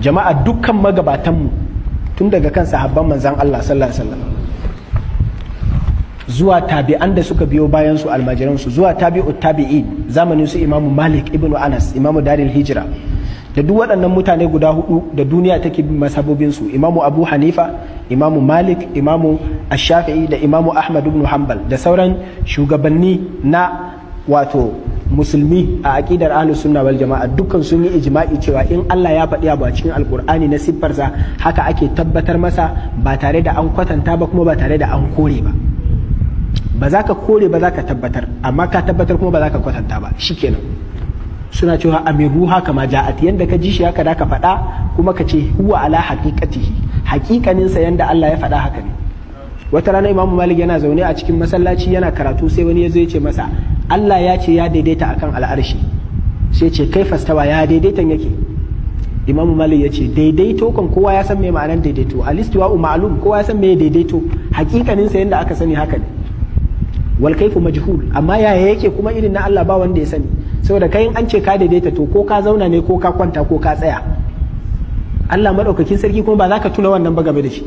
jama'a dukkan magabatanmu tun daga kan sahabban manzan Allah sallallahu alaihi wasallam zuwa tabi'an da suka biyo bayan su almajiransu zuwa tabi'ut tabi'in zamanin su imamu Malik ibn Anas imamu Daril Hijra da duk waɗannan mutane guda hudu da duniya take bin masabobin su imamu Abu Hanifa imamu Malik imamu Ash-Shafi'i da imamu Ahmad ibn Hanbal da sauran shugabanni na wato musulmi a aqidar ahlus sunna wal jama'a dukkan sun yi ijma'i cewa in Allah ya faɗi abu a cikin alkur'ani na siffarsa haka ake tabbatar masa ba tare da an kwatanta ba kuma ba tare da an kore ba. Ba za ka kore ba za ka tabbatar amma ka tabbatar kuma ba za ka kwatanta ba shikenan. Suna cewa amiruha kama ja'at yanda ka ji shi haka da ka faɗa kuma ka ce huwa ala haqiqatihi haƙiƙanin sa yanda Allah ya faɗa haka ne. Wata rana Imam Malik yana zaune a cikin masallaci yana karatu sai wani ya zo ya ce masa Allah ya ce ya daidaita akan al'arshi sai ce kai fastawa ya daidaitan yake. Imam Malik ya ce daidaito kan kowa ya san me ma'anar daidaito al-istiwa'u ma'lum kowa ya san me daidaito haƙiƙanin sa yanda aka sani haka ne. Wal kaifu majhul amma yaya yake kuma irin na Allah ba wanda ya sani saboda kai an ce ka daidaita to ko ka zauna ne ko ka kwanta ko ka tsaya Allah madaukakin sarki kuma ba za ka tuna wannan ba game da shi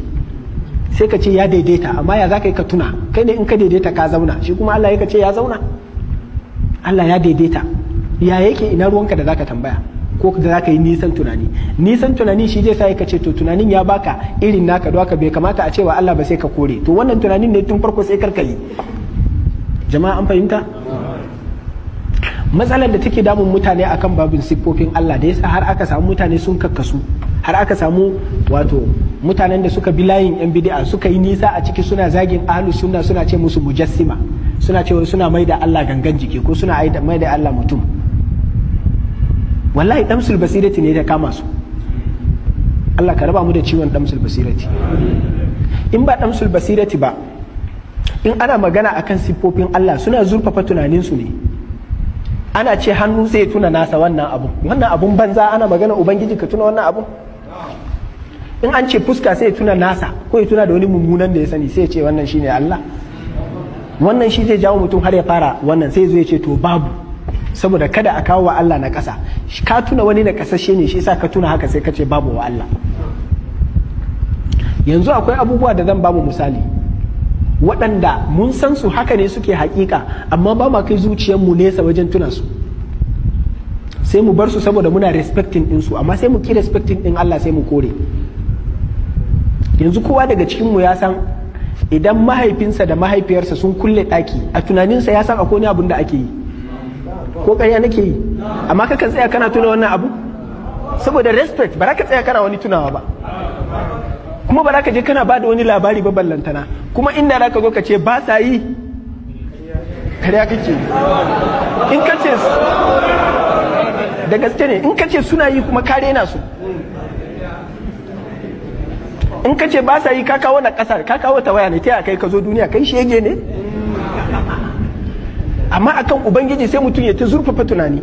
sai ka ce ya daidaita amma ya za ka yi ka tuna kai ne in ka daidaita ka zauna shi kuma Allah ya ce ya zauna Allah ya daidaita ya yake ina ruwanka da za ka tambaya ko da za ka yi nisan tunani shi zai sa ka ce to tunanin ya baka irin naka don haka bai kamata a cewa Allah ba sai ka kore to wannan tunanin ne tun farko sai karka yi. Jama'a an fahimta matsalar da take damun mutane akan babin siffofin Allah da yasa har aka samu mutane sun kakkasu har aka samu wato mutanen da suka bi layin yan bid'a suka yi nisa a ciki suna zagin ahlus sunna suna ce musu mujassima suna cewa suna mai da Allah gangan jiki ko suna mai da Allah mutum wallahi damsul basirati ne da kama su Allah ka raba mu da ciwon damsul basirati in ba damsul basirati ba in ana magana akan siffofin Allah suna zurfafa tunaninsu ne ana ce hannu sai tuna nasa wannan abun banza ana magana ubangiji ka tuna wannan abun in an ce fuska sai tuna nasa ko ya tuna da wani mummunan da ya sani sai ya ce wannan shine Allah wannan shi zai jawo mutum har ya fara wannan sai zai ce to babu saboda kada a kawo wa Allah na ƙasa ka tuna wani na ƙasashe ne shi yasa ka tuna haka sai ka ce babu wa Allah. Yanzu akwai abubuwa da zan bamu misali waɗanda mun san su haka ne suke haƙiƙa amma ba ma kai zuciyarmu nesa wajen tuna su sai mu bar su saboda muna respecting din su amma sai mu ki respecting din Allah sai mu kore. Yanzu kowa daga cikinmu ya san idan mahaifinsa da mahaifiyarsa sun kulle ɗaki a tunaninsa ya san akwai wani abun da ake yi ko ƙarya nake yi amma kakan tsaya kana tuna wannan abu saboda respect ba za ka tsaya kana wani tunawa ba kuma ba za ka je kana ba da wani labari ba ballantana kuma inda za ka zo ka ce ba sa yi kariya kake in ka ce da gaske ne in ka ce suna yi kuma kare na su in ka ce ba sa yi ka kawo na ƙasa ka kawo ta waya ne ta kai ka zo duniya kai shege ne amma akan ubangiji sai mutum ya ta zurfafa tunani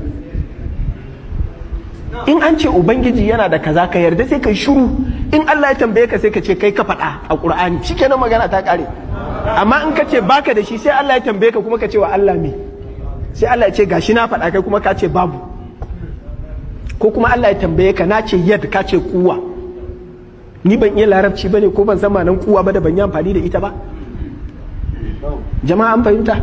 in an ce ubangiji yana da kaza ka yarda sai kai shiru in Allah ya tambaye ka sai ka ce kai ka faɗa a Qur'ani shikenan magana ta kare amma in ka ce baka da shi sai Allah ya tambaye ka kuma ka ce wa Allah me sai Allah ya ce gashi na faɗa kai kuma ka ce babu ko kuma Allah ya tambaye ka na ce yad ka ce kuwa ni ban iya larabci bane ko ban san ma'anar kuwa ba da ban yi amfani da ita ba jama'a an fahimta